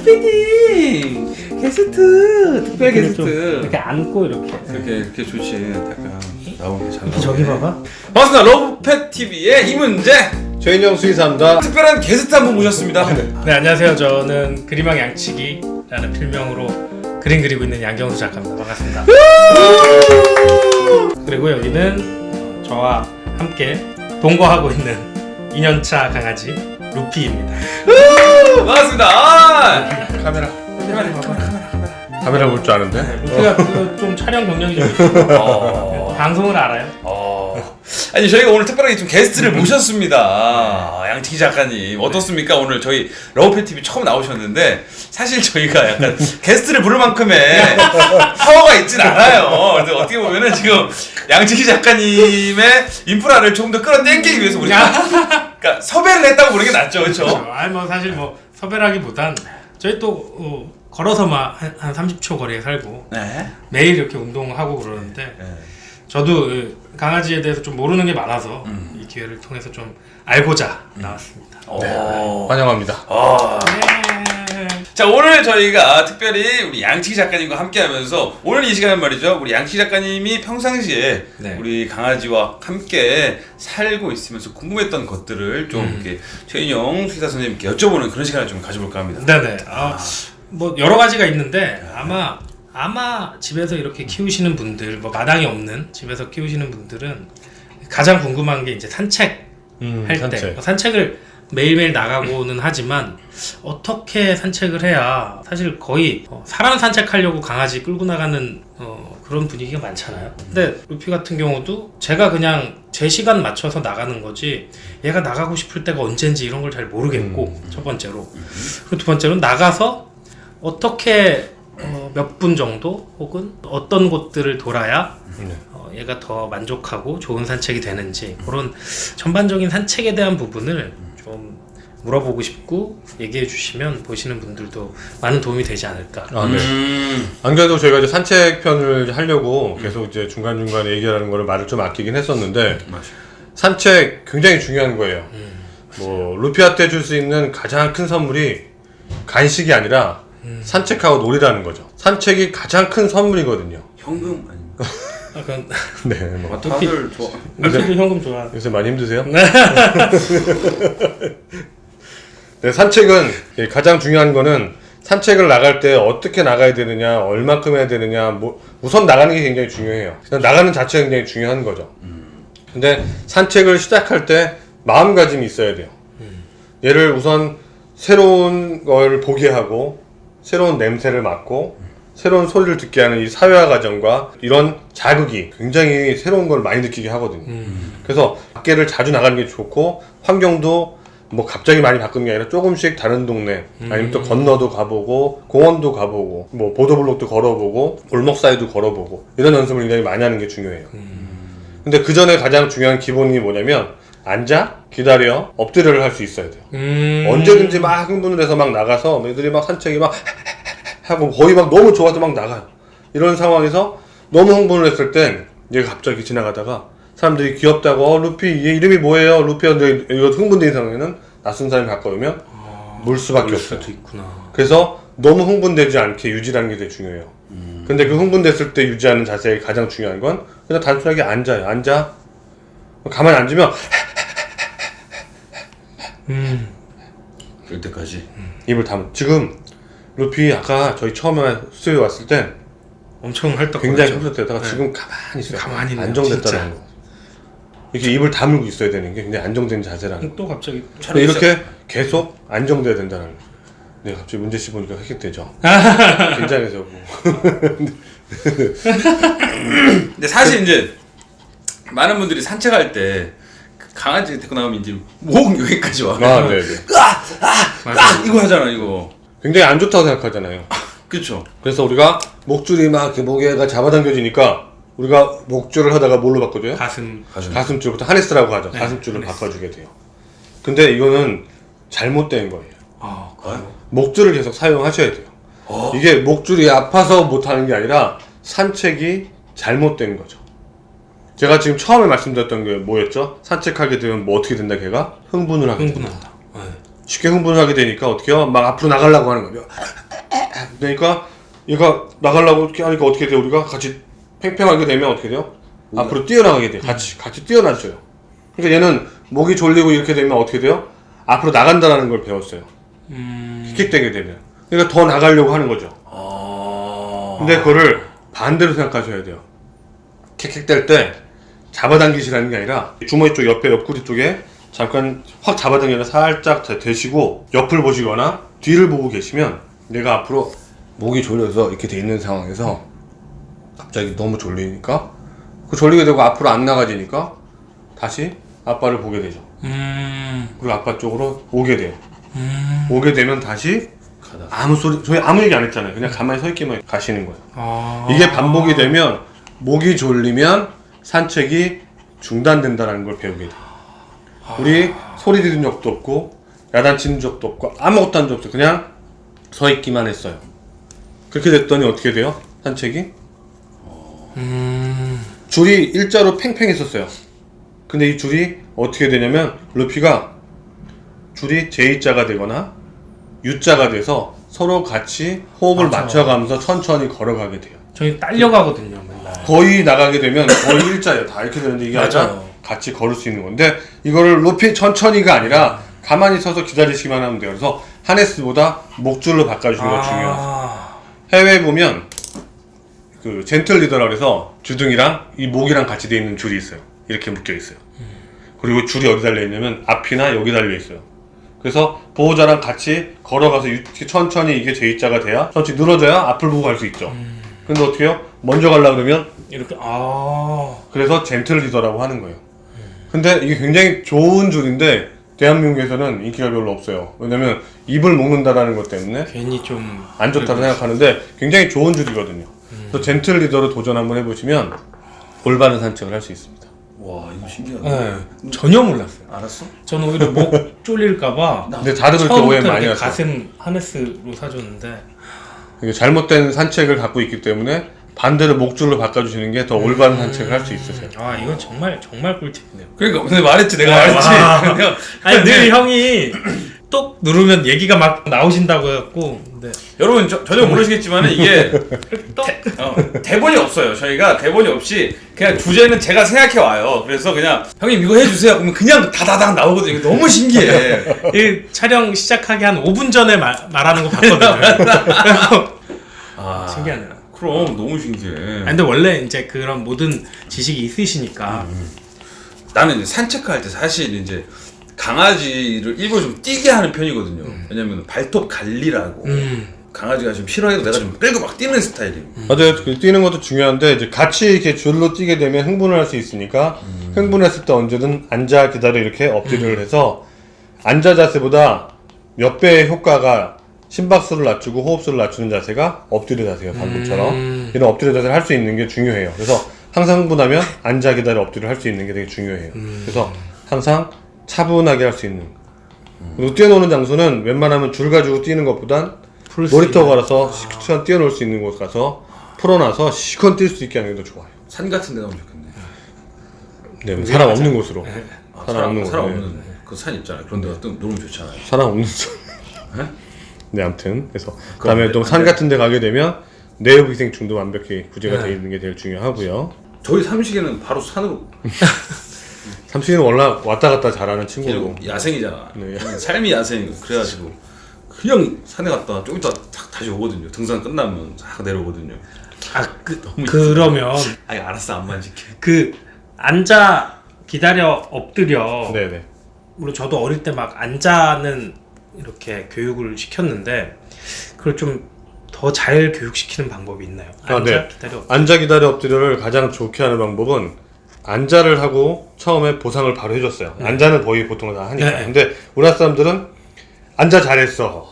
루피님 게스트 특별 게스트 이렇게 안고 이렇게 좋지. 약간 나오는 게 잘 나오네. 저기 봐봐. 반갑습니다. 러브펫 TV의 이문재 최인영 수의사입니다. 특별한 게스트 한 분 모셨습니다. 네, 안녕하세요. 저는 그림왕 양치기라는 필명으로 그림 그리고 있는 양경수 작가입니다. 반갑습니다. 그리고 여기는 저와 함께 동거하고 있는 2년차 강아지 루피입니다. 반갑습니다. 카메라 카메라 볼 줄 아는데? 루피가 좀 촬영 경력이 좀 있어요. 방송을 알아요. 아니 저희가 오늘 특별하게 좀 게스트를 모셨습니다. 양치기 작가님 어떻습니까? 오늘 저희 러브펫 TV 처음 나오셨는데 사실 저희가 약간 게스트를 부를 만큼의 파워가 있진 않아요. 근데 어떻게 보면은 지금 양치기 작가님의 인프라를 조금 더 끌어당기기 위해서 우리가 그러니까 섭외를 했다고 보는 게 낫죠, 그렇죠? 아니 뭐 사실 뭐 섭외라기보단 저희 또 걸어서 막 한 30초 거리에 살고 네. 매일 이렇게 운동하고 그러는데 저도 강아지에 대해서 좀 모르는 게 많아서 이 기회를 통해서 좀 알고자 나왔습니다. 환영합니다. 네. 자, 오늘 저희가 특별히 우리 양치기 작가님과 함께 하면서 오늘 이 시간은 말이죠, 우리 양치기 작가님이 평상시에 네. 우리 강아지와 함께 살고 있으면서 궁금했던 것들을 좀 이렇게 최인영 수의사 선생님께 여쭤보는 그런 시간을 좀 가져볼까 합니다. 네네. 뭐 여러 가지가 있는데 아마 집에서 이렇게 키우시는 분들, 뭐 마당이 없는 집에서 키우시는 분들은 가장 궁금한 게 이제 산책 할 때 산책을 매일매일 나가고는 하지만 어떻게 산책을 해야 사실 거의 사람 산책하려고 강아지 끌고 나가는 그런 분위기가 많잖아요. 근데 루피 같은 경우도 제가 그냥 제 시간 맞춰서 나가는 거지 얘가 나가고 싶을 때가 언젠지 이런 걸 잘 모르겠고 첫 번째로 그리고 두 번째로는 나가서 어떻게 몇 분 정도 혹은 어떤 곳들을 돌아야 얘가 더 만족하고 좋은 산책이 되는지 그런 전반적인 산책에 대한 부분을 좀 물어보고 싶고 얘기해 주시면 보시는 분들도 많은 도움이 되지 않을까. 안 그래도 저희가 이제 산책편을 하려고 계속 이제 중간중간에 얘기하는 거를 말을 좀 아끼긴 했었는데 산책 굉장히 중요한 거예요. 뭐 루피한테 줄 수 있는 가장 큰 선물이 간식이 아니라 산책하고 놀이라는 거죠. 산책이 가장 큰 선물이거든요. 현금 아닙니까? 그건 네, 뭐. 다들 좋아. 루피도 현금 좋아. 요새 많이 힘드세요? 네, 산책은 가장 중요한 거는 산책을 나갈 때 어떻게 나가야 되느냐, 얼마큼 해야 되느냐, 뭐 우선 나가는 게 굉장히 중요해요. 그냥 나가는 자체가 굉장히 중요한 거죠. 근데 산책을 시작할 때 마음가짐이 있어야 돼요. 얘를 우선 새로운 걸 보게 하고 새로운 냄새를 맡고 새로운 소리를 듣게 하는 이 사회화 과정과 이런 자극이 굉장히 새로운 걸 많이 느끼게 하거든요. 그래서 밖에를 자주 나가는 게 좋고 환경도 뭐 갑자기 많이 바꾸는 게 아니라 조금씩 다른 동네 아니면 또 건너도 가보고 공원도 가보고 뭐 보도블록도 걸어보고 골목 사이도 걸어보고 이런 연습을 굉장히 많이 하는 게 중요해요. 근데 그 전에 가장 중요한 기본이 뭐냐면 앉아, 기다려, 엎드려를 할 수 있어야 돼요. 언제든지 막 흥분을 해서 막 나가서 애들이 막 산책이 막 하고 거의 막 너무 좋아서 막 나가요. 이런 상황에서 너무 흥분을 했을 땐 얘가 갑자기 지나가다가 사람들이 귀엽다고 루피 얘 이름이 뭐예요? 루피가 이거 흥분된 상황에는 낯선 사람이 가까우면 물 수밖에 없어요. 있구나. 그래서 너무 흥분되지 않게 유지하는 게 되게 중요해요. 근데 그 흥분됐을 때 유지하는 자세가 가장 중요한 건 그냥 단순하게 앉아요. 앉아. 가만히 앉으면 그럴 때까지. 입을 다문. 지금 루피 아까 저희 처음에 수요일 왔을 때 엄청 활동 굉장히 흡족되다가 지금 가만히 있어요. 가만히 있네요, 안정됐다는 거. 이렇게 입을 다물고 있어야 되는 게 굉장히 안정된 자세라는 거. 또 갑자기 이렇게 계속 안정돼야 된다는 거. 네, 갑자기 문제 씨 보니까 획득되죠. 긴장해서. 근데 사실 이제 많은 분들이 산책할 때 강아지 데리고 나오면 이제 목 여기까지 와. 아, 네네. 이거 하잖아 이거. 굉장히 안 좋다고 생각하잖아요. 그렇죠. 그래서 우리가 목줄이 막 이렇게 목에가 잡아당겨지니까 우리가 목줄을 하다가 뭘로 바꿔줘요? 가슴줄부터 하네스라고 하죠. 가슴줄을 바꿔주게 돼요. 근데 이거는 잘못된 거예요. 목줄을 계속 사용하셔야 돼요. 이게 목줄이 아파서 못하는 게 아니라 산책이 잘못된 거죠. 제가 지금 처음에 말씀드렸던 게 뭐였죠? 산책하게 되면 뭐 어떻게 된다 걔가? 흥분을 하게 된다. 쉽게 흥분을 하게 되니까 어떻게요? 막 앞으로 나가려고 하는 거죠. 그러니까 얘가 나가려고 이렇게 하니까 어떻게 돼요? 우리가 같이 팽팽하게 되면 어떻게 돼요? 앞으로 뛰어나가게 돼요. 같이 뛰어나져요. 그러니까 얘는 목이 졸리고 이렇게 되면 어떻게 돼요? 앞으로 나간다라는 걸 배웠어요. 킥킥대게 되면. 그러니까 더 나가려고 하는 거죠. 근데 그거를 반대로 생각하셔야 돼요. 킥킥댈 때 잡아당기시라는 게 아니라 주머니 쪽 옆에 옆구리 쪽에 잠깐 확 잡아당겨서 살짝 대시고 옆을 보시거나 뒤를 보고 계시면 내가 앞으로 목이 졸려서 이렇게 돼 있는 상황에서 갑자기 너무 졸리니까 그 졸리게 되고 앞으로 안 나가지니까 다시 아빠를 보게 되죠. 그리고 아빠 쪽으로 오게 돼요. 오게 되면 다시 아무 소리, 저희 아무 얘기 안 했잖아요. 그냥 가만히 서 있기만 가시는 거예요. 이게 반복이 되면 목이 졸리면 산책이 중단된다는 걸 배우게 돼요. 우리 소리 지른 적도 없고 야단치는 적도 없고 아무것도 한 적 없어요. 그냥 서 있기만 했어요. 그렇게 됐더니 어떻게 돼요? 산책이? 줄이 일자로 팽팽했었어요. 근데 이 줄이 어떻게 되냐면 루피가 줄이 J자가 되거나 U자가 돼서 서로 같이 호흡을 맞춰가면서 천천히 걸어가게 돼요. 저희 딸려가거든요, 맨날. 거의 나가게 되면 거의 일자예요. 다 이렇게 되는데 이게 아니라 같이 걸을 수 있는 건데 이거를 루피 천천히가 아니라 가만히 서서 기다리시기만 하면 돼요. 그래서 하네스보다 목줄로 바꿔주시는 거 중요해요. 해외에 보면 그 젠틀 리더라 그래서 주둥이랑 이 목이랑 같이 돼 있는 줄이 있어요. 이렇게 묶여 있어요. 그리고 줄이 어디 달려 있냐면 앞이나 여기 달려 있어요. 그래서 보호자랑 같이 걸어가서 천천히 이게 J자가 돼야 천천히 늘어져야 앞을 보고 갈 수 있죠. 근데 어떻게 해요? 먼저 가려고 그러면 이렇게 그래서 젠틀 리더라고 하는 거예요. 근데 이게 굉장히 좋은 줄인데 대한민국에서는 인기가 별로 없어요. 왜냐면 입을 묶는다라는 것 때문에 괜히 좀 안 좋다고 생각하는데 굉장히 좋은 줄이거든요. 그래서 젠틀 리더로 도전 한번 해보시면 올바른 산책을 할 수 있습니다. 와 이거 신기하다. 네, 전혀 몰랐어요. 알았어? 저는 오히려 목 졸릴까봐 근데 다들 그렇게 오해 처음부터 많이 이렇게 하세요. 가슴 하네스로 사줬는데 이게 잘못된 산책을 갖고 있기 때문에 반대로 목줄로 바꿔주시는 게 더 올바른 산책을 할 수 있으세요. 이건 정말 꿀팁이네요. 그러니까 근데 말했지 내가 말했지. 내가 아니 늘 형이 똑 누르면 얘기가 막 나오신다고 해갖고 근데 여러분 전혀 모르시겠지만 이게 대본이 없어요. 저희가 대본이 없이 그냥 주제는 제가 생각해 와요. 그래서 그냥 형님 이거 해주세요. 그러면 그냥 다다닥 나오거든요. 이게 너무 신기해. 이 촬영 시작하기 한 5분 전에 말하는 거 봤거든요. 신기하네요. 그럼 너무 신기해. 근데 원래 이제 그런 모든 지식이 있으시니까 나는 이제 산책할 때 사실 이제 강아지를 일부러 좀 뛰게 하는 편이거든요. 왜냐면 발톱 관리라고. 강아지가 좀 싫어해도 내가 좀 끌고 막 뛰는 스타일이에요. 맞아요. 그 뛰는 것도 중요한데 이제 같이 이렇게 줄로 뛰게 되면 흥분을 할 수 있으니까 흥분했을 때 언제든 앉아 기다려 이렇게 엎드려를 해서 앉아 자세보다 몇 배의 효과가 심박수를 낮추고 호흡수를 낮추는 자세가 엎드려 자세예요. 방금처럼 이런 엎드려 자세를 할 수 있는 게 중요해요. 그래서 항상 흥분하면 앉아 기다려 엎드려 할 수 있는 게 되게 중요해요. 그래서 항상 차분하게 할 수 있는. 그리고 뛰어노는 장소는 웬만하면 줄 가지고 뛰는 것보단 놀이터 가서 시간 뛰어놀 수 있는 곳 가서 풀어놔서 시간 뛸 수 있게 하는 게 더 좋아요. 산 같은 데 가면 좋겠네. 네, 사람 없는 곳으로. 사람 없는 없는 그 산 있잖아요. 그런 데가 또 놀면 좋잖아요. 사람 없는 곳. 네, 아무튼 그래서 다음에 또 산 같은 데 가게 되면 내열위생충도 완벽히 구제가 되어 있는 게 제일 중요하고요. 저희 삼식이는 바로 산으로. 삼식이는 원래 왔다 갔다 잘하는 친구고. 야생이잖아. 네. 삶이 야생이고 그래가지고 그냥 산에 갔다가 좀 이따 탁 다시 오거든요. 등산 끝나면 싹 내려오거든요. 그러면 아니 알았어 안 만질게. 그 앉아 기다려 엎드려. 네네. 물론 저도 어릴 때 막 앉아는 이렇게 교육을 시켰는데 그걸 좀 더 잘 교육시키는 방법이 있나요? 앉아 기다려 엎드려. 앉아 기다려 엎드려를 가장 좋게 하는 방법은 앉아를 하고 처음에 보상을 바로 해줬어요. 앉아는 거의 보통 다 하니까. 네. 근데 우리나라 사람들은 앉아 잘했어.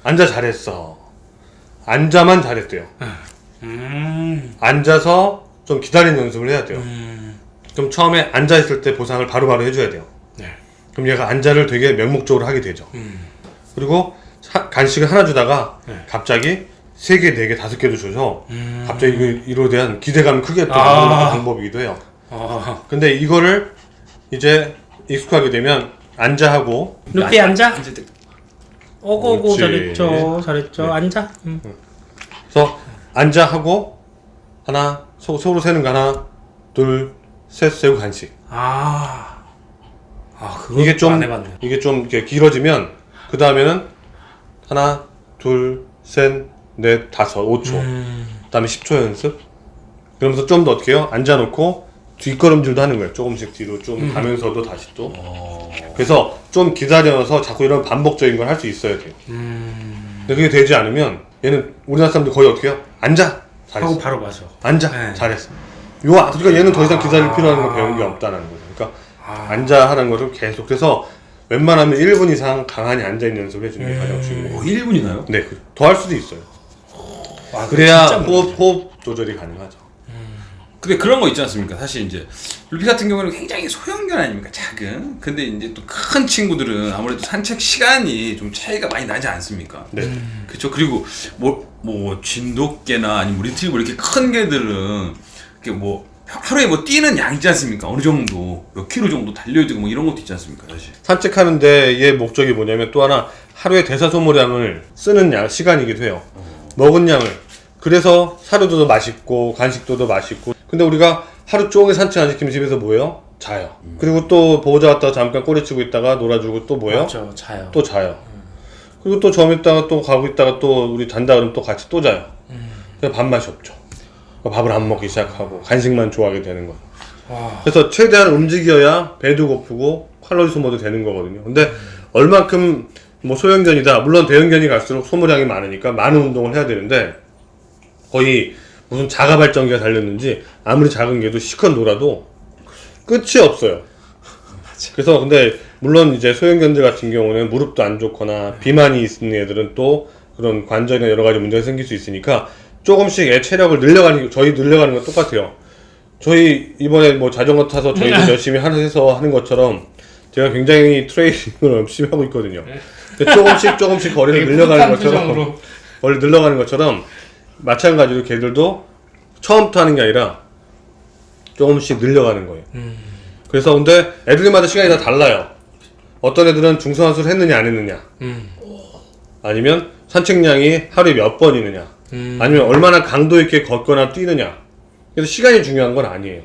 앉아 잘했어. 앉아만 잘했대요. 앉아서 좀 기다리는 연습을 해야 돼요. 그럼 처음에 앉아 있을 때 보상을 바로바로 해줘야 돼요. 네. 그럼 얘가 앉아를 되게 맹목적으로 하게 되죠. 그리고 간식을 하나 주다가 갑자기 3개, 4개, 5개도 줘서 갑자기 이로 대한 기대감이 크게 또 만드는 방법이기도 해요. 근데 이거를 이제 익숙하게 되면 앉아 하고 루피 앉아. 앉을 때 오고고 그렇지. 잘했죠. 네. 앉아. 그래서 앉아 하고 하나 서로 세는 거 하나 둘 셋 세고 간식. 그거 이게 좀 안 해봤네. 이게 좀 이렇게 길어지면 그 다음에는 하나 둘 셋 넷 다섯 5초. 그다음에 10초 연습. 그러면서 좀 더 어떻게 해요? 앉아놓고 뒷걸음질도 하는 거예요. 조금씩 뒤로 좀 가면서도 다시 또. 그래서 좀 기다려서 자꾸 이런 반복적인 걸 할 수 있어야 돼요. 근데 그게 되지 않으면 얘는 우리나라 사람들 거의 어떻게 해요? 앉아. 잘했어. 하고 바로 맞아. 앉아. 네. 잘했어. 그러니까 얘는 더 이상 기다릴 필요한 거 배운 게 없다는 거죠. 그러니까 앉아 하는 거를 계속. 그래서 웬만하면 1분 이상 가만히 앉아 있는 연습을 해주는 게 가장 중요해요. 1분이나요? 네, 더 할 수도 있어요. 와, 그래야 진짜 호흡 조절이 가능하죠. 근데 그런 거 있지 않습니까? 사실 이제 루피 같은 경우는 굉장히 소형견 아닙니까? 작은. 근데 이제 또 큰 친구들은 아무래도 산책 시간이 좀 차이가 많이 나지 않습니까? 네. 그렇죠. 그리고 뭐 진돗개나 아니면 리트리버 이렇게 큰 개들은 이렇게 뭐 하루에 뭐 뛰는 양 있지 않습니까? 어느 정도 몇 킬로 정도 달려야 되고 뭐 이런 것도 있지 않습니까? 사실. 산책하는데 얘 목적이 뭐냐면 또 하나 하루에 대사소모량을 쓰는 시간이기도 해요. 먹은 양을. 그래서 사료도 더 맛있고 간식도 더 맛있고. 근데 우리가 하루 종일 산책 안 시키면 집에서 뭐예요? 자요. 그리고 또 보호자 갔다가 잠깐 꼬리치고 있다가 놀아주고 또 뭐예요? 맞죠. 자요. 또 자요. 그리고 또 좀 있다가 또 가고 있다가 또 우리 잔다 그러면 또 같이 또 자요. 그래서 밥맛이 없죠. 밥을 안 먹기 시작하고 간식만 좋아하게 되는 거죠. 와. 그래서 최대한 움직여야 배도 고프고 칼로리 소모도 되는 거거든요. 근데 얼만큼 뭐 소형견이다. 물론 대형견이 갈수록 소모량이 많으니까 많은 운동을 해야 되는데 거의 무슨 자가 발전기가 달렸는지 아무리 작은 개도 실컷 놀아도 끝이 없어요. 그래서 근데 물론 이제 소형견들 같은 경우는 무릎도 안 좋거나 비만이 있는 애들은 또 그런 관절이나 여러 가지 문제가 생길 수 있으니까 조금씩 애 체력을 저희 늘려가는 건 똑같아요. 저희 이번에 뭐 자전거 타서 저희도 열심히 해서 하는 것처럼 제가 굉장히 트레이닝을 열심히 하고 있거든요. 근데 조금씩 거리를 늘려가는 것처럼 마찬가지로 걔들도 처음부터 하는 게 아니라 조금씩 늘려가는 거예요. 그래서 근데 애들마다 시간이 다 달라요. 어떤 애들은 중성화술을 했느냐 안 했느냐, 아니면 산책량이 하루에 몇 번이느냐, 아니면 얼마나 강도 있게 걷거나 뛰느냐. 그래서 시간이 중요한 건 아니에요.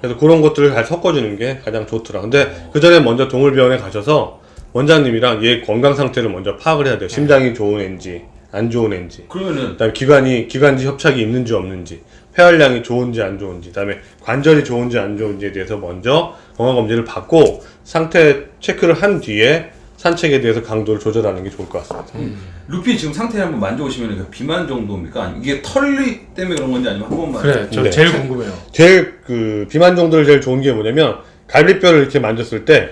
그래서 그런 것들을 잘 섞어주는 게 가장 좋더라. 근데 그 전에 먼저 동물병원에 가셔서 원장님이랑 얘 건강 상태를 먼저 파악을 해야 돼요. 심장이 좋은 애인지 안 좋은 애인지, 그러면은 그다음에 기관지 협착이 있는지 없는지, 폐활량이 좋은지 안 좋은지, 그다음에 관절이 좋은지 안 좋은지에 대해서 먼저 건강 검진을 받고 상태 체크를 한 뒤에 산책에 대해서 강도를 조절하는 게 좋을 것 같습니다. 루피 지금 상태 한번 만져보시면 비만 정도입니까? 아니면 이게 털리 때문에 그런 건지 아니면 한 번만 그래, 저 네. 제일 궁금해요. 제일 비만 정도를 제일 좋은 게 뭐냐면 갈비뼈를 이렇게 만졌을 때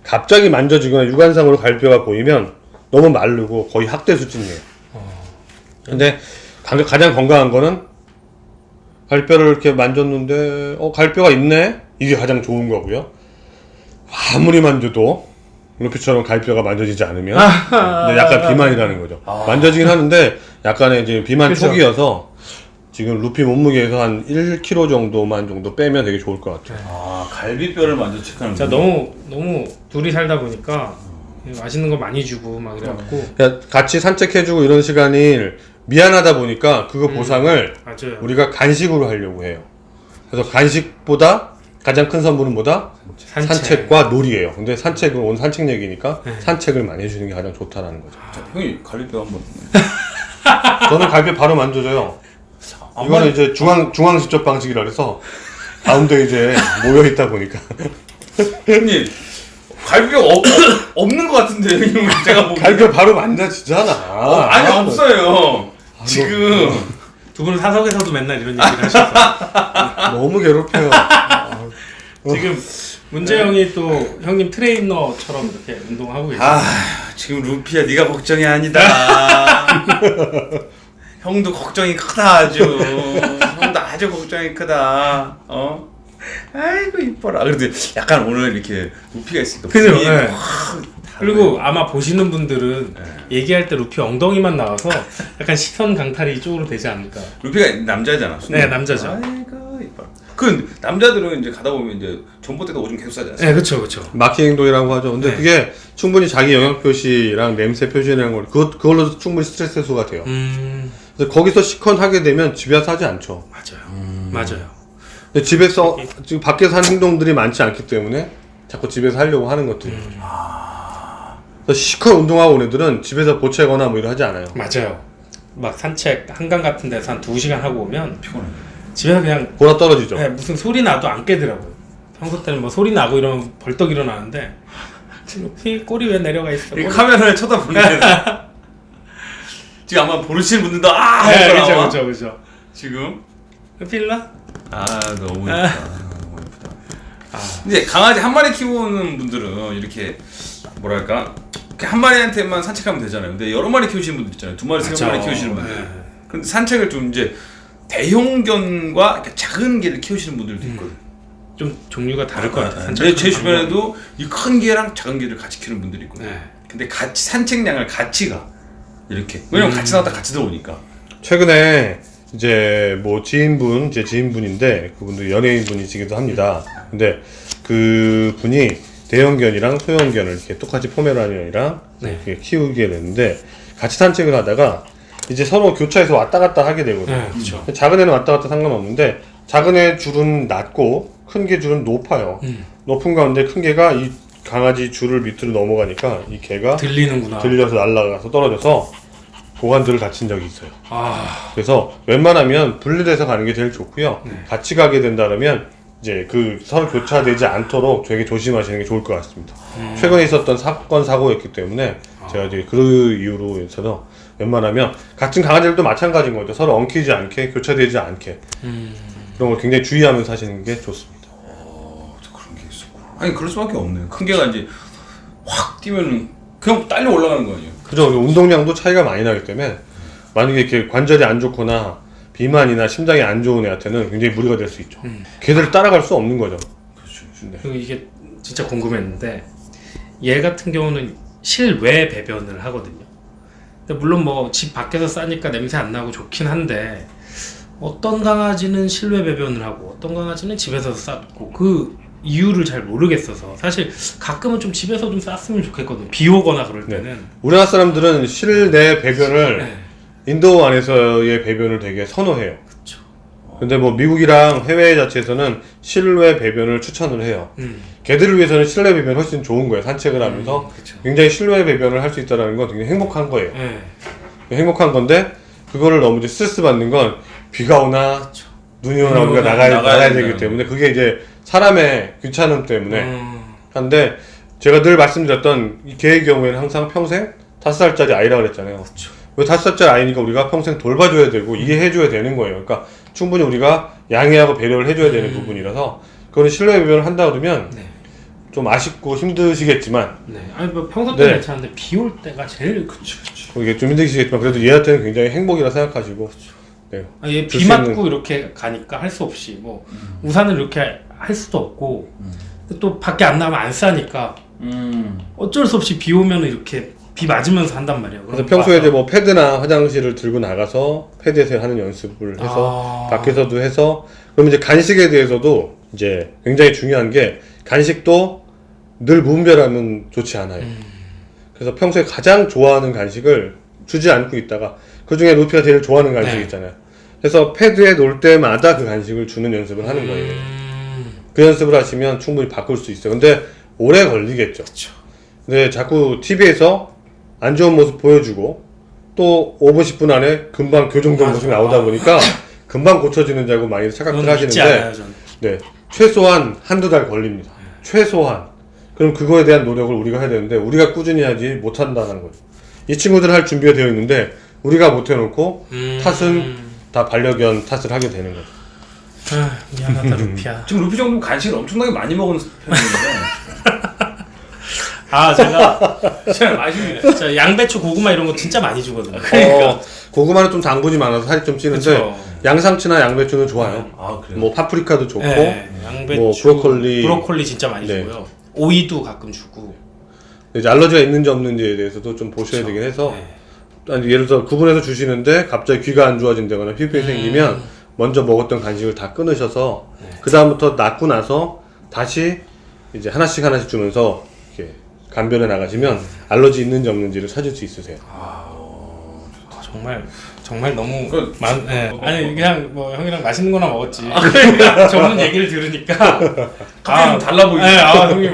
갑자기 만져지거나 육안상으로 갈비뼈가 보이면 너무 마르고 거의 학대 수준이에요. 근데 가장 건강한 거는 갈비뼈를 이렇게 만졌는데 갈비뼈가 있네? 이게 가장 좋은 거고요. 아무리 만져도 루피처럼 갈비뼈가 만져지지 않으면 근데 약간 비만이라는 거죠. 만져지긴 하는데 약간의 이제 비만 그쵸. 초기여서 지금 루피 몸무게에서 한 1kg 정도 빼면 되게 좋을 것 같아요. 갈비뼈를 먼저 체크하는 진짜 너무 둘이 살다 보니까 맛있는 거 많이 주고 막 그래갖고 그냥 같이 산책해주고 이런 시간이 미안하다 보니까 그거 보상을 맞아요. 우리가 간식으로 하려고 해요. 그래서 간식보다 가장 큰 선물은 뭐다? 산책과 놀이예요. 근데 산책은 오늘 산책 얘기니까 산책을 많이 해주는 게 가장 좋다라는 거죠. 자, 형이 갈비뼈 한번 저는 갈비 바로 만져줘요. 이거는 이제 중앙 직접 방식이라 그래서 가운데 이제 모여 있다 보니까. 형님 갈비뼈 없는 것 같은데 형님 제가 보기엔. 갈비 바로 만져지잖아. 아니 없어요 지금 두 분은 사석에서도 맨날 이런 얘기를 하셔서 너무 괴롭혀요. 지금 문재영이 또 형님 트레이너처럼 이렇게 운동하고 계세요. 지금 루피야 네가 걱정이 아니다. 형도 걱정이 크다 아주. 형도 아주 걱정이 크다. 아이고 이뻐라. 그래도 약간 오늘 이렇게 루피가 있으니까 그죠? 분위기가 네. 확 그리고 아마 보시는 분들은 얘기할 때 루피 엉덩이만 나와서 약간 시선 강탈이 이쪽으로 되지 않을까. 루피가 남자잖아. 네, 남자죠. 아이고 이뻐라. 그 남자들은 이제 가다 보면 이제 전봇 때도 오줌 계속 싸지 않습니까? 네, 그렇죠. 마킹 행동이라고 하죠. 근데 네. 그게 충분히 자기 영역 표시랑 냄새 표시라는 걸 그걸로 충분히 스트레스 해소가 돼요. 그래서 거기서 시컨하게 되면 집에 와서 하지 않죠. 맞아요. 맞아요. 근데 집에서 지금 밖에서 하는 행동들이 많지 않기 때문에 자꾸 집에서 하려고 하는 것들이. 그래서 시컨 운동하고 온 애들은 집에서 보채거나 뭐 이런 하지 않아요. 맞아요. 막 산책 한강 같은 데서 한 2시간 하고 오면 피곤해. 집에서 그냥 보다 떨어지죠. 네, 무슨 소리 나도 안 깨더라고요. 평소 때는 뭐 소리 나고 이러면 벌떡 일어나는데 지금 꼬리 왜 내려가 있어? 이 카메라를 쳐다보는데 지금 아마 보시는 분들도 아! 네, 할 거라. 그렇죠. 지금 필라? 아 너무 예쁘다. 너무 예쁘다. 근데 강아지 한 마리 키우는 분들은 이렇게 뭐랄까 이렇게 한 마리한테만 산책하면 되잖아요. 근데 여러 마리 키우시는 분들 있잖아요. 2마리, 3마리 키우시는 분들. 네. 근데 산책을 좀 이제 대형견과 이렇게 작은 개를 키우시는 분들도 있거든요. 좀 종류가 다를 것 같아요. 근데 제 주변에도 이 큰 개랑 작은 개를 같이 키우는 분들이 있거든요. 네. 근데 같이 산책량을 같이 가. 이렇게. 왜냐면 같이 나갔다 같이 들어오니까. 최근에 이제 뭐 제 지인분인데 그분도 연예인분이시기도 합니다. 근데 그 분이 대형견이랑 소형견을 이렇게 똑같이 포메라니언이랑 네. 이렇게 키우게 됐는데 같이 산책을 하다가 이제 서로 교차해서 왔다 갔다 하게 되거든요. 네, 그렇죠. 작은 애는 왔다 갔다 상관없는데 작은 애 줄은 낮고 큰 개 줄은 높아요. 높은 가운데 큰 개가 이 강아지 줄을 밑으로 넘어가니까 이 개가 들리는구나. 들려서 날아가서 떨어져서 고관절을 다친 적이 있어요. 아, 그래서 웬만하면 분리돼서 가는 게 제일 좋고요. 같이 가게 된다면 이제 그 서로 교차되지 않도록 되게 조심하시는 게 좋을 것 같습니다. 최근에 있었던 사건 사고였기 때문에 제가 이제 그 이유로 해서 웬만하면 같은 강아지들도 마찬가지인 거죠. 서로 엉키지 않게 교차되지 않게 그런 걸 굉장히 주의하면서 하시는 게 좋습니다. 그런 게 있었구나. 아니 그럴 수밖에 없네요. 큰 개가 이제 확 뛰면은 그냥 딸려 올라가는 거 아니에요? 그죠. 운동량도 차이가 많이 나기 때문에 만약에 이렇게 관절이 안 좋거나 비만이나 심장이 안 좋은 애한테는 굉장히 무리가 될 수 있죠. 걔들을 따라갈 수 없는 거죠. 그렇죠. 네. 그리고 이게 진짜 궁금했는데 얘 같은 경우는 실외 배변을 하거든요. 근데 물론 뭐 집 밖에서 싸니까 냄새 안 나고 좋긴 한데 어떤 강아지는 실외 배변을 하고 어떤 강아지는 집에서 쌌고 그 이유를 잘 모르겠어서 사실 가끔은 좀 집에서 좀 쌌으면 좋겠거든요. 비 오거나 그럴 때는. 우리나라 사람들은 실내 배변을 네. 인도어 안에서의 배변을 되게 선호해요. 그렇죠. 근데 뭐 미국이랑 해외 자체에서는 실외 배변을 추천을 해요. 개들을 위해서는 실내 배변이 훨씬 좋은 거예요. 산책을 하면서 그쵸. 굉장히 실외 배변을 할 수 있다는 건 굉장히 행복한 거예요. 네. 행복한 건데 그거를 너무 이제 스트레스 받는 건 비가 오나 눈이 오나 눈이 우리가 오나 나가야 되기 된다는 때문에 그게 이제 사람의 귀찮음 때문에 한데 제가 늘 말씀드렸던 이 개의 경우에는 항상 평생 5살짜리 아이라 그랬잖아요. 왜 5살짜리 아이니까 우리가 평생 돌봐줘야 되고 이해해줘야 되는 거예요. 그러니까 충분히 우리가 양해하고 배려를 해줘야 되는 부분이라서 그거는 실내 배변을 한다 그러면 네. 좀 아쉽고 힘드시겠지만 네. 아니 뭐 평소 때는 네. 괜찮은데 비 올 때가 제일 이게 좀 힘드시겠지만 그래도 얘한테는 굉장히 행복이라 생각하시고 네. 아, 얘 줄 비 수 맞고 이렇게 가니까 할 수 없이 뭐 우산을 이렇게 할 수도 없고 또 밖에 안 나가면 안 싸니까 어쩔 수 없이 비 오면 이렇게 비 맞으면서 한단 말이에요. 그래서 평소에 이제 뭐 패드나 화장실을 들고 나가서 패드에서 하는 연습을 해서 밖에서도 해서 그럼 이제 간식에 대해서도 이제 굉장히 중요한 게 간식도 늘 무분별하면 좋지 않아요. 그래서 평소에 가장 좋아하는 간식을 주지 않고 있다가 그 중에 루피가 제일 좋아하는 간식이 네. 있잖아요. 그래서 패드에 놀 때마다 그 간식을 주는 연습을 하는 거예요. 그 연습을 하시면 충분히 바꿀 수 있어요. 근데 오래 걸리겠죠. 근데 자꾸 TV에서 안 좋은 모습 보여주고 또 5분 10분 안에 금방 교정된 모습이 나오다 보니까 금방 고쳐지는 줄 알고 많이 착각들 믿지 하시는데 않아요, 저는. 네, 최소한 한두 달 걸립니다. 최소한. 그럼 그거에 대한 노력을 우리가 해야 되는데 우리가 꾸준히 하지 못한다는 거예요. 이 친구들은 할 준비가 되어 있는데 우리가 못 해놓고 탓은 다 반려견 탓을 하게 되는 거죠. 아, 미안하다 루피야. 지금 루피 정도 간식을 엄청나게 많이 먹은 편인데 아 제가 진짜 맛있네. 저 양배추 고구마 이런 거 진짜 많이 주거든요. 그러니까. 고구마는 좀 당분이 많아서 살이 좀 찌는데 그쵸. 양상추나 양배추는 좋아요. 아 그래요? 뭐 파프리카도 좋고 네, 양배추, 뭐 브로콜리 진짜 많이 네. 주고요. 오이도 가끔 주고. 이제 알러지가 있는지 없는지에 대해서도 좀 보셔야 되긴 해서 네. 아니, 예를 들어서 구분해서 주시는데 갑자기 귀가 안 좋아진다거나 피부에 생기면 먼저 먹었던 간식을 다 끊으셔서 그 다음부터 낳고 나서 다시 이제 하나씩 주면서 이렇게 간변에 나가시면 알러지 있는지 없는지를 찾을 수 있으세요. 정말 너무 그- 아니 그냥 뭐 형이랑 맛있는 거나 먹었지. 그러니까 전문 얘기를 들으니까 갑자기 좀 달라 보이네. 형님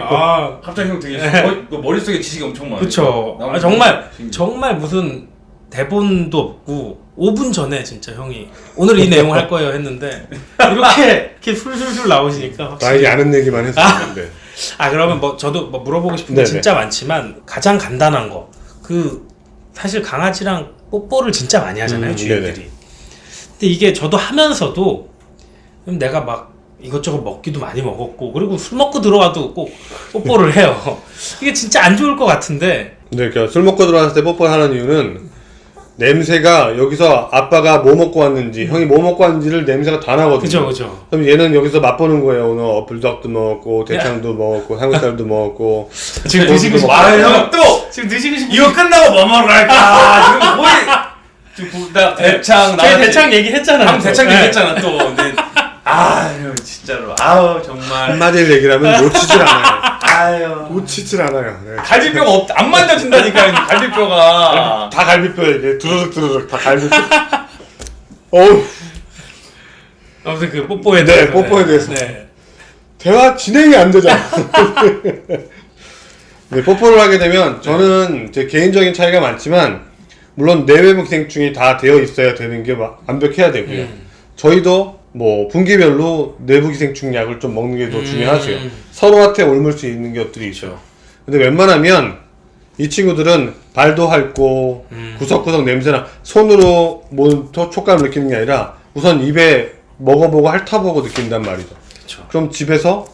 갑자기 형 되게 머릿속에 지식이 엄청 많아. 그쵸. 정말 무슨 대본도 없고 5분 전에 진짜 형이 오늘 이 내용 할 거예요 했는데 이렇게 술술술 나오시니까 나에게 아는 얘기만 해서 그런데 그러면 뭐 저도 뭐 물어보고 싶은 게 네네. 진짜 많지만 가장 간단한 거 사실 강아지랑 뽀뽀를 진짜 많이 하잖아요 주인들이. 네네. 근데 이게 저도 하면서도 내가 막 이것저것 먹기도 많이 먹었고 그리고 술 먹고 들어와도 꼭 뽀뽀를 해요. 이게 진짜 안 좋을 것 같은데. 근데 그러니까 술 먹고 들어왔을 때 뽀뽀를 하는 이유는 냄새가 여기서 아빠가 뭐 먹고 왔는지 형이 뭐 먹고 왔는지를 냄새가 다 나거든요. 그죠. 그럼 얘는 여기서 맛보는 거예요. 오늘 불닭도 먹었고 대창도 먹었고 삼겹살도 먹었고 지금 드시고 싶어. 형 또 지금 드시고 싶어. 이거 끝나고 뭐 먹으러 갈까? 지금 거의 지금 나 대창 저희 대창 얘기했잖아요. 방 대창 네. 얘기했잖아 또. 근데 형 진짜로 정말 한마디를 얘기하면 놓치질 않아요. 아유 놓치질 않아요. 네. 갈비뼈가 안 만져진다니까 갈비뼈가. 다 갈비뼈에 이게 두르륵 다 갈비뼈. 어우 아무튼 그 뽀뽀에 네, 대해서. 뽀뽀에 대해서. 네. 대화 진행이 안 되잖아. 네, 뽀뽀를 하게 되면 저는 제 개인적인 차이가 많지만 물론 내외부 기생충이 다 되어 있어야 되는 게 완벽해야 되고요. 저희도 뭐 분기별로 내부 기생충 약을 좀 먹는 게 더 중요하죠. 서로한테 옮을 수 있는 것들이 있어요. 근데 웬만하면 이 친구들은 발도 핥고 구석구석 냄새나 손으로 뭐 촉감을 느끼는 게 아니라 우선 입에 먹어보고 핥아보고 느낀단 말이죠. 그쵸. 그럼 집에서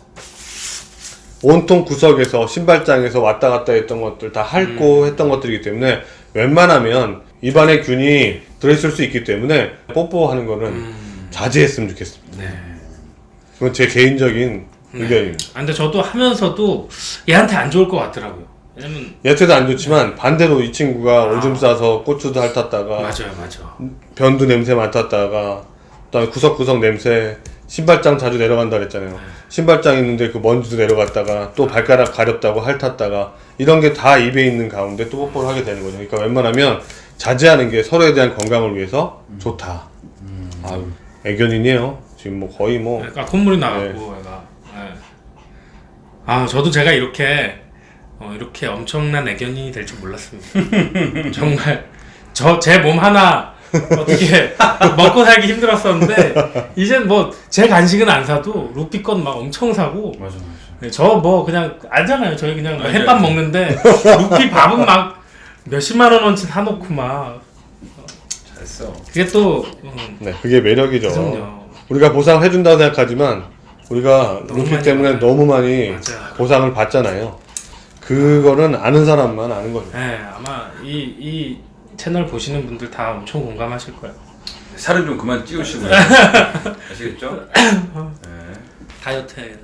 온통 구석에서 신발장에서 왔다 갔다 했던 것들 다 핥고 했던 것들이기 때문에 웬만하면 입안에 균이 들어있을 수 있기 때문에 뽀뽀하는 거는 자제했으면 좋겠습니다. 네. 그건 제 개인적인 의견입니다. 근데 저도 하면서도 얘한테 안 좋을 것 같더라고요. 왜냐면 얘한테도 안 좋지만 반대로 이 친구가 오줌 싸서 고추도 핥았다가 맞아. 변두 냄새 맡았다가 그다음에 구석구석 냄새 신발장 자주 내려간다 그랬잖아요. 신발장 있는데 그 먼지도 내려갔다가 또 발가락 가렵다고 핥았다가 이런 게 다 입에 있는 가운데 또 뽀뽀를 하게 되는 거죠. 그러니까 웬만하면 자제하는 게 서로에 대한 건강을 위해서 좋다. 아유, 애견이네요. 지금 뭐 거의 뭐 그러니까 콧물이 나갖고 얘가. 네. 저도 제가 이렇게 엄청난 애견이 될 줄 몰랐습니다. 정말 제 몸 하나 어떻게 먹고 살기 힘들었었는데 이젠 뭐 제 간식은 안 사도 루피건 막 엄청 사고. 맞아. 저 뭐 그냥 알잖아요. 저희 그냥 뭐 알죠, 햇밥 알죠. 먹는데 루피 밥은 막 몇십만 원어치 사놓고 막 잘했어. 그게 또 네, 그게 매력이죠. 그럼요. 우리가 보상을 해준다고 생각하지만 우리가 너무 루피 많이 때문에 받아요. 너무 많이 맞아요. 보상을 받잖아요. 그거는 아는 사람만 아는 거죠. 네, 아마 이 채널 보시는 분들 다 엄청 공감하실 거예요. 살은 좀 그만 찌우시고요. 아시겠죠? 다이어트에.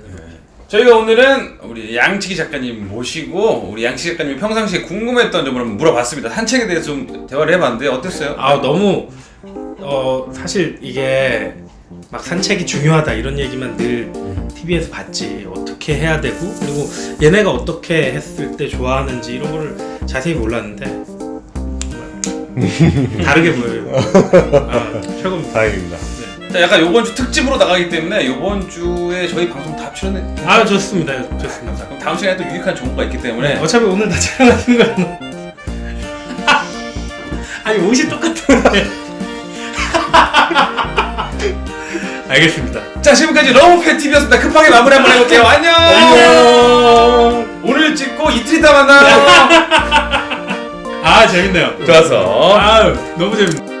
저희가 오늘은 우리 양치기 작가님 모시고 우리 양치기 작가님이 평상시에 궁금했던 점을 한번 물어봤습니다. 산책에 대해서 좀 대화를 해봤는데 어땠어요? 너무 사실 이게 막 산책이 중요하다 이런 얘기만 늘 TV에서 봤지 어떻게 해야 되고 그리고 얘네가 어떻게 했을 때 좋아하는지 이런 거를 자세히 몰랐는데 정말 다르게 보여요. 최고입니다. 다행입니다. 자, 약간 요번 주 특집으로 나가기 때문에 요번 주에 저희 방송 다 출연해. 좋습니다. 자, 그럼 다음 시간에 또 유익한 정보가 있기 때문에 어차피 오늘 다 촬영하신 거는 아니 옷이 똑같은데. 알겠습니다. 자, 지금까지 러브펫 TV였습니다. 급하게 마무리 한번 해볼게요. 안녕. 오늘 찍고 이틀 있다 만나요. 재밌네요. 좋았어. 너무 재밌네.